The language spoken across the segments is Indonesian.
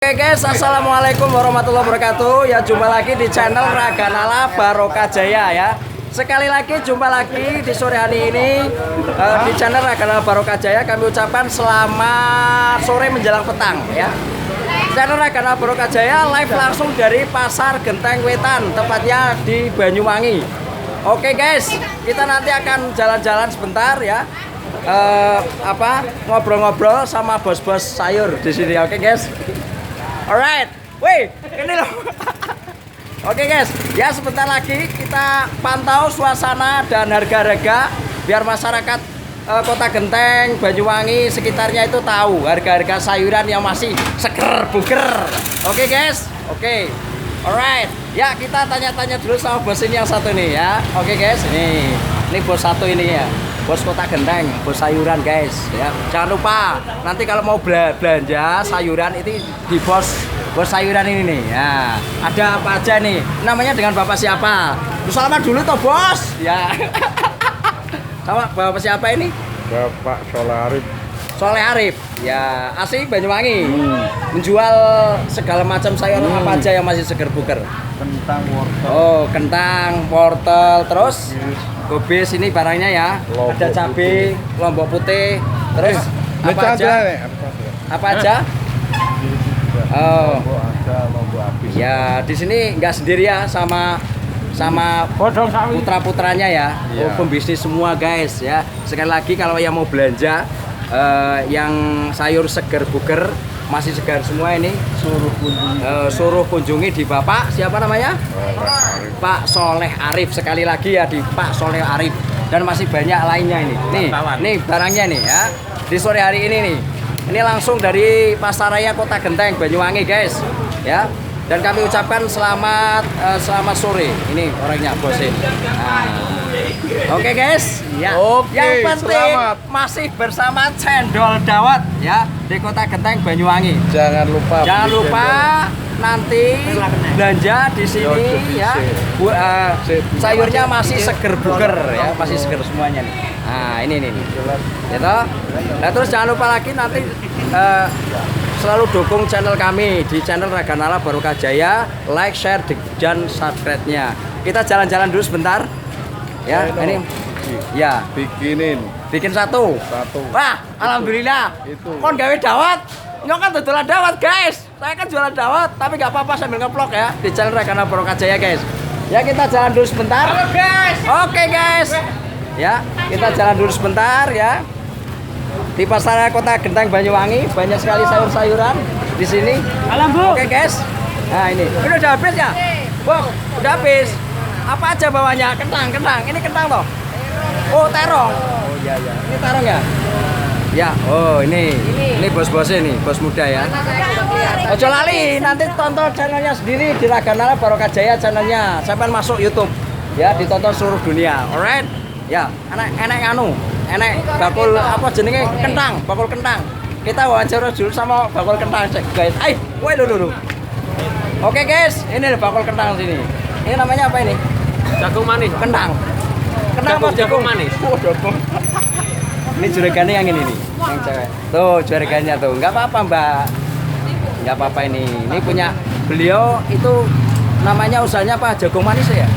Oke guys, assalamualaikum warahmatullahi wabarakatuh. Ya, jumpa lagi di channel Raganala Barokah Jaya ya. Sekali lagi jumpa lagi di sore hari ini di channel Raganala Barokah Jaya. Kami ucapkan selamat sore menjelang petang ya. Channel Raganala Barokah Jaya live langsung dari Pasar Genteng Wetan, tepatnya di Banyuwangi. Oke guys, kita nanti akan jalan-jalan sebentar ya. Ngobrol-ngobrol sama bos-bos sayur di sini. Oke guys. Alright, wih, ini loh. Oke guys, ya sebentar lagi kita pantau suasana dan harga-harga biar masyarakat Kota Genteng, Banyuwangi sekitarnya itu tahu harga-harga sayuran yang masih seger buger. Oke guys, oke, alright. Ya kita tanya-tanya dulu sama bos ini yang satu nih ya. Oke guys, ini bos satu ini ya. Bos Kota Genteng, bos sayuran guys ya. Jangan lupa nanti kalau mau belanja sayuran itu di bos sayuran ini nih ya. Ada apa aja nih? Namanya dengan bapak siapa? Selamat dulu toh bos ya. Sama bapak siapa ini? Bapak Soleh Arif. Soleh Arif ya, asli Banyuwangi. Menjual segala macam sayuran apa aja yang masih seger buger. Kentang, wortel. Oh, kentang, wortel, terus gobis ini barangnya ya. Ada cabai, lombok putih, terus apa aja? Apa aja? Oh, lombok habis. ya di sini nggak sendiri ya, sama putra-putranya ya. Oh, pembisnis semua guys ya. Sekali lagi kalau yang mau belanja yang sayur seger buger masih segar semua ini suruh kunjungi di Bapak siapa namanya? Pak Soleh Arif. Sekali lagi ya di Pak Soleh Arif, dan masih banyak lainnya ini. Nih barangnya nih ya. Di sore hari ini nih. Ini langsung dari Pasaraya Kota Genteng Banyuwangi guys ya. Dan kami ucapkan selamat sore. Ini orangnya bos ini. Oke guys, ya. Oke, yang penting selamat. masih bersama Cendol Dawet ya di Kota Genteng Banyuwangi. Jangan lupa Nanti belanja di sini ya. Sayurnya masih seger buger ya, masih seger semuanya nih. Nah, ini nih. Gitu. Nah, terus jangan lupa lagi nanti selalu dukung channel kami di channel Raganala Barokah Jaya, like, share, dan subscribe-nya. Kita jalan-jalan dulu sebentar. Ya, ini ya bikin satu. Wah, alhamdulillah. Itu. Kon gawe dawet. Nyok kan dodolan dawet, guys. Saya kan jualan dawet, tapi nggak apa-apa sambil nge-vlog ya di channel Raganala Barokah Jaya, guys. Ya, kita jalan dulu sebentar. Halo, guys. Oke, guys. Ya, kita jalan dulu sebentar ya. Di Pasar Kota Genteng Banyuwangi banyak sekali sayur-sayuran di sini. Oke, guys. Nah, ini. Udah habis ya? Bok, udah habis. Apa aja bawahnya? Kentang. Ini kentang toh? Oh, terong. Oh iya. Ini terong ya? Ya. Oh, ini bos-bosnya nih, bos muda ya. Ojo lali, nanti tonton channelnya sendiri di Raganala Barokah Jaya channelnya. Sampai masuk YouTube ya, ditonton seluruh dunia. Alright. Ya, enak bakul apa jenenge? Kentang, bakul kentang. Kita wawancara dulu sama bakul kentang guys. Woi dulu. Oke guys, ini bakul kentang sini. Ini namanya apa ini? Jagung manis. Kentang apa jagung manis? Oh, jagung. Ini juragannya yang ini nih, yang cewek. Tuh juragannya tuh, nggak apa-apa mbak. Nggak apa-apa ini. Ini punya beliau itu namanya usahanya apa? Jagung manis ya?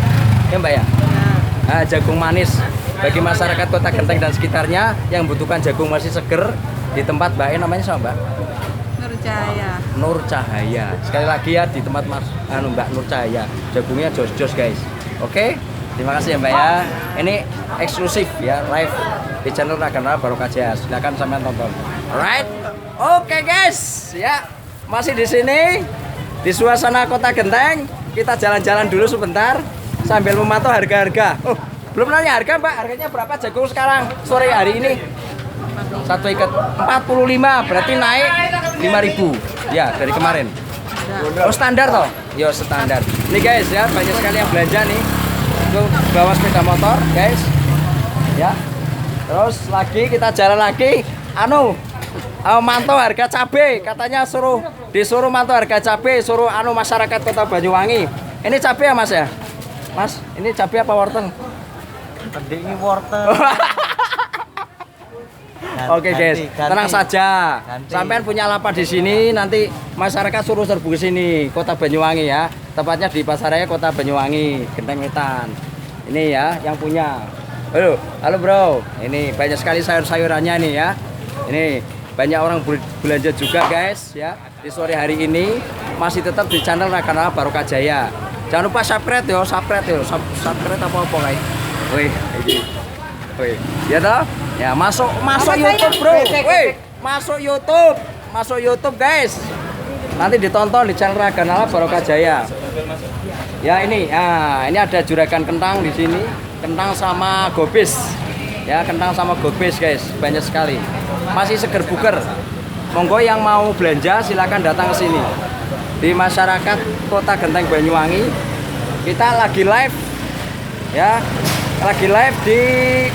Ya mbak ya? Nah, jagung manis bagi masyarakat Kota Genteng dan sekitarnya yang membutuhkan jagung masih seger di tempat mbak namanya siapa mbak? Nur Cahaya. Sekali lagi ya di tempat Mbak Nur Cahaya. Jagungnya jos-jos guys. Oke, terima kasih ya Mbak ya. Ini eksklusif ya, live di channel Raganala Barokah Jaya. Silakan sampean tonton. Alright. Oke guys, ya. Masih di sini di suasana Kota Genteng. Kita jalan-jalan dulu sebentar sambil memantau harga-harga. Oh, belum nanya harga Mbak. Harganya berapa jagung sekarang sore hari ini? Satu ikat 45, berarti naik 5.000 ya dari kemarin. Oh standar toh? Yo standar. Nih guys ya, banyak sekali yang belanja nih. Itu bawa sepeda motor guys. Ya. Terus lagi kita jalan lagi. Mantau harga cabai. Katanya disuruh mantau harga cabai, suruh masyarakat Kota Banyuwangi. Ini cabai ya Mas ya? Mas, ini cabai apa wortel? Tadi ini wortel. Oke guys, tenang saja. Sampean punya lapak di sini, nanti masyarakat suruh serbu ke sini, Kota Banyuwangi ya. Tepatnya di Pasaraya Kota Banyuwangi, Genteng Wetan. Ini ya yang punya. Halo bro. Ini banyak sekali sayur-sayurannya nih ya. Ini banyak orang belanja juga guys ya. Di sore hari ini masih tetap di channel Raganala Barokah Jaya. Jangan lupa subscribe yo, subscribe apa guys. Wih, ini. Wih, ya toh? Ya masuk YouTube bro. Wih, masuk YouTube guys. Nanti ditonton di channel Raganala Barokah Jaya. Ya ini ada juragan kentang di sini, kentang sama gobis. Ya kentang sama gobis guys, banyak sekali. Masih seger buger. Monggo yang mau belanja silakan datang ke sini. Di masyarakat Kota Genteng Banyuwangi, kita lagi live, ya, lagi live di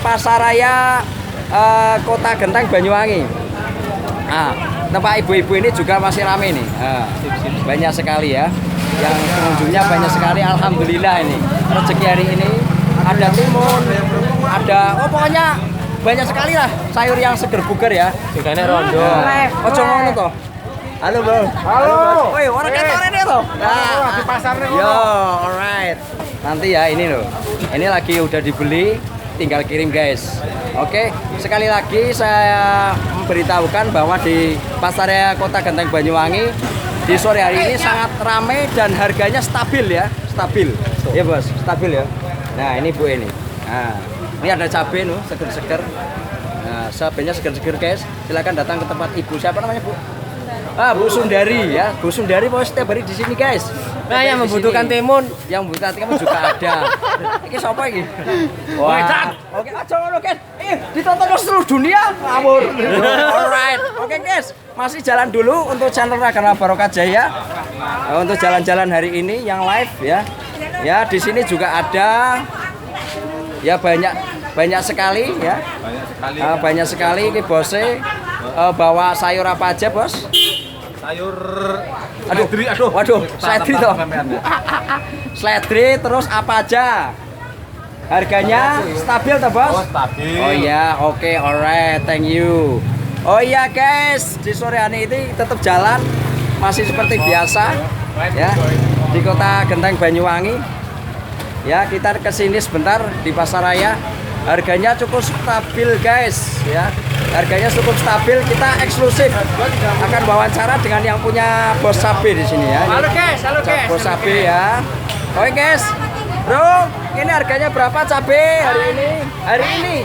Pasaraya Kota Genteng Banyuwangi. Nah, tempat ibu-ibu ini juga masih ramai nih, banyak sekali ya. Yang pengunjungnya banyak sekali, alhamdulillah ini. Rezeki hari ini ada timun, ada, pokoknya banyak sekali lah sayur yang seger buger ya. Jugane rondo. Ojo ngono to. Halo, Bro. Halo. Woi, orang kantor ini toh. Nah, di pasar nih. Yo, alright. Nanti ya ini loh. Ini lagi udah dibeli, tinggal kirim guys. Oke, sekali lagi saya memberitahukan bahwa di Pasaraya Kota Genteng Banyuwangi di sore hari ini sangat ramai dan harganya stabil ya, stabil. Ya bos, stabil ya. Nah ini Bu ini. Nah, ini ada cabai loh, seger-seger. Nah, cabainya seger-seger guys. Silakan datang ke tempat ibu. Siapa namanya Bu? Bu Sundari ya. Bu Sundari mau setiap hari di sini guys. Nah, yang membutuhkan timun, juga ada. Ini siapa ini? Wah. Oke, aja ngono guys. Ditonton seluruh dunia. Ngawur. Alright. Oke guys, masih jalan dulu untuk channel Raganala Barokah Jaya. Untuk jalan-jalan hari ini yang live ya. Ya, di sini juga ada ya banyak sekali ya. Banyak sekali ini bosnya bawa sayur apa aja, Bos? Sayur Waduh, seledri toh. Seledri terus apa aja? Harganya stabil toh, Bos? Oh, stabil. Oh iya, oke, alright, thank you. Oh iya guys, di sore hari ini tetap jalan masih seperti biasa ya di Kota Genteng Banyuwangi. Ya, kita kesini sebentar di Pasaraya. Harganya cukup stabil guys ya. Harganya cukup stabil, kita eksklusif akan wawancara dengan yang punya bos cabe di sini ya. Halo guys. Bos cabe ya. Oke guys. Bro, ini harganya berapa cabe hari ini? Hari ini.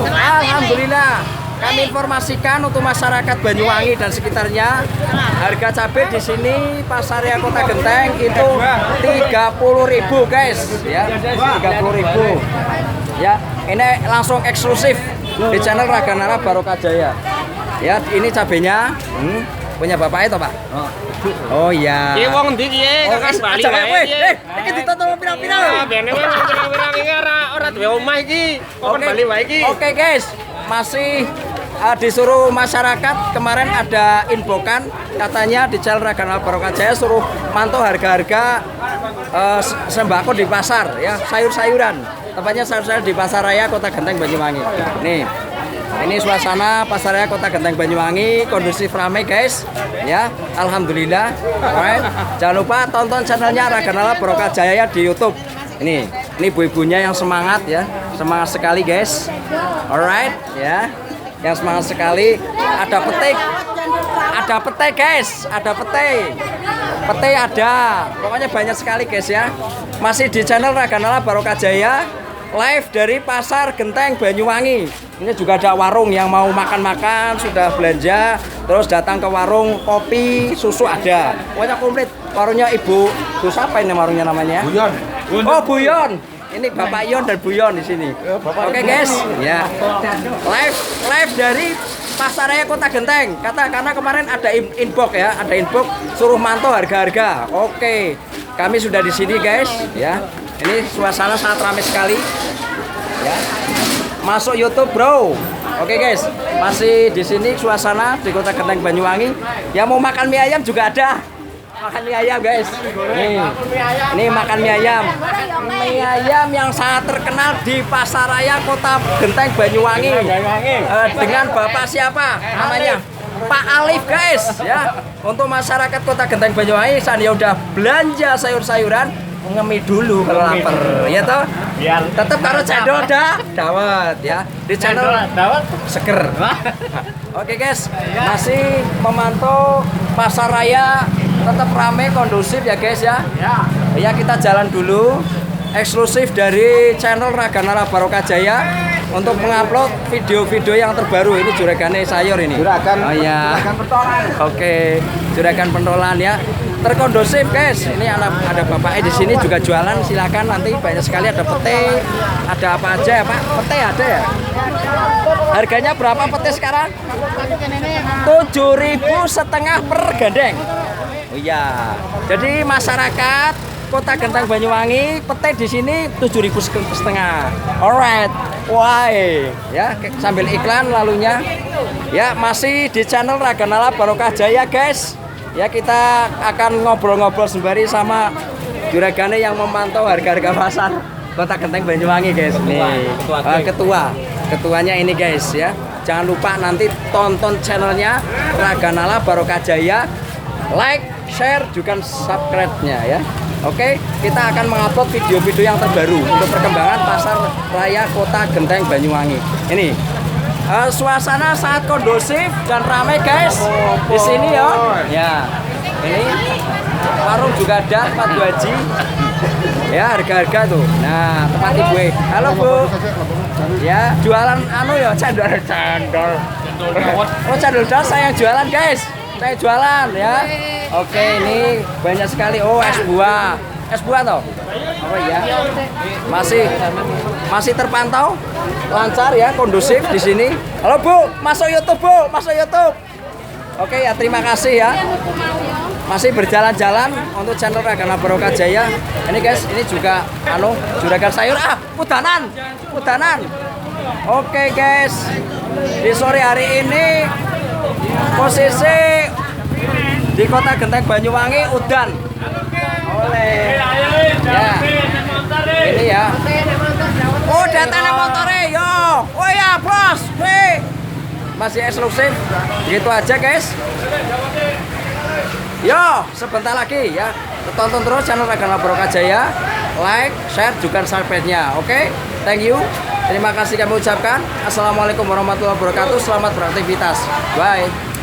Alhamdulillah. Kami informasikan untuk masyarakat Banyuwangi dan sekitarnya, harga cabai di sini Pasaraya Kota Genteng itu 30.000 guys ya. 30.000. Ya, ini langsung eksklusif di channel Raganala Barokah Jaya. Ya, ini cabenya punya bapaknya toh, Pak? Oh iya. Ki wong ndi piye? Kakan Bali wae. Iki ditonton pirang-pirang. Bene wis pirang-pirang iki ora duwe omah iki. Kakan Bali wae iki. Oke guys, masih disuruh masyarakat, kemarin ada infokan katanya di channel Raganala Barokah Jaya suruh mantau harga-harga sembako di pasar ya, sayur-sayuran. Tepatnya sayur-sayur di Pasaraya Kota Genteng Banyuwangi. Nih. Ini suasana Pasaraya Kota Genteng Banyuwangi, kondusif ramai guys. Ya, alhamdulillah. Alright. Jangan lupa tonton channelnya Raganala Barokah Jaya di YouTube. Ini ibu-ibunya yang semangat ya. Semangat sekali guys. Alright, ya. Yang semangat sekali. Ada petik. Ada pete guys, ada pete. Pete ada. Pokoknya banyak sekali guys ya. Masih di channel Raganala Barokah Jaya. Live dari Pasar Genteng Banyuwangi. Ini juga ada warung yang mau makan-makan, sudah belanja, terus datang ke warung kopi, susu ada. Pokoknya komplit. Warungnya Ibu siapa ini warungnya namanya? Buyon. Oh, Buyon. Ini Bapak Yon dan Buyon di sini. Oke guys, ya. Live dari Pasaraya Kota Genteng. Karena kemarin ada inbox ya, ada inbox suruh mantau harga-harga. Oke. Kami sudah di sini guys, ya. Ini suasana sangat ramai sekali. Ya. Masuk YouTube, Bro. Oke guys, masih di sini suasana di Kota Genteng Banyuwangi. Yang mau makan mie ayam juga ada. Makan mie ayam guys. Nih, ini makan mie ayam. Mie ayam yang sangat terkenal di Pasaraya Kota Genteng Banyuwangi. Dengan Bapak siapa namanya? Pak Alif guys ya. Untuk masyarakat Kota Genteng Banyuwangi saat dia udah belanja sayur-sayuran, ngemi dulu kalau lapar ya toh. Tetap karo cendol dawet ya. Di channel Dawet. seger. Oke guys, masih memantau Pasaraya tetap rame kondusif ya guys ya. Ya kita jalan dulu eksklusif dari channel Raganala Barokah Jaya untuk mengupload video-video yang terbaru. Ini juragane sayur ini. Juragan. Oh iya. Juragan pentolan. Oke, juragan pentolan ya. Terkondusif guys. Ini ada bapaknya di sini juga jualan. Silakan nanti banyak sekali ada pete, ada apa aja ya Pak? Pete ada ya? Harganya berapa pete sekarang? 7.500 per gandeng. Oh iya. Jadi masyarakat Kota Genteng Banyuwangi pete di sini 7.500. Alright. Wah, ya sambil iklan lalunya. Ya masih di channel Raganala Barokah Jaya guys. Ya kita akan ngobrol-ngobrol sembari sama juragane yang memantau harga-harga pasar Kota Genteng Banyuwangi guys. Nih, ketuanya ini guys ya. Jangan lupa nanti tonton channelnya Raganala Barokah Jaya, like, share, juga subscribe-nya ya. Oke, kita akan mengupload video-video yang terbaru untuk perkembangan pasar raya Kota Genteng Banyuwangi. Ini suasana sangat kondusif dan ramai guys di sini ya. Ya, ini warung juga ada Pak Bu Haji. Ya harga-harga tuh. Nah tempat ibu. Halo Bu. Ya jualan anu ya cendol. Oh cendol dawet saya yang jualan guys. Saya jualan ya. Oke ini banyak sekali. Oh es buah. Es buah toh? Oh iya. Masih terpantau lancar ya, kondusif di sini. Halo Bu, masuk YouTube Bu, masuk YouTube. Oke ya, terima kasih ya. Masih berjalan-jalan untuk channel Raganala Barokah Jaya. Ini guys, ini juga juragan sayur udanan. Oke guys. Di sore hari ini posisi di Kota Genteng Banyuwangi udan. Oleh. Ya. Ini ya. Oh, datanya motore yo. Oh ya, Bos. Wih. Masih eksklusif. Gitu aja, guys. Yo, sebentar lagi ya. Tonton terus channel Raganala Barokah Jaya. Like, share juga subscribe-nya. Oke? Thank you. Terima kasih kami ucapkan. Assalamualaikum warahmatullahi wabarakatuh. Selamat beraktivitas. Bye.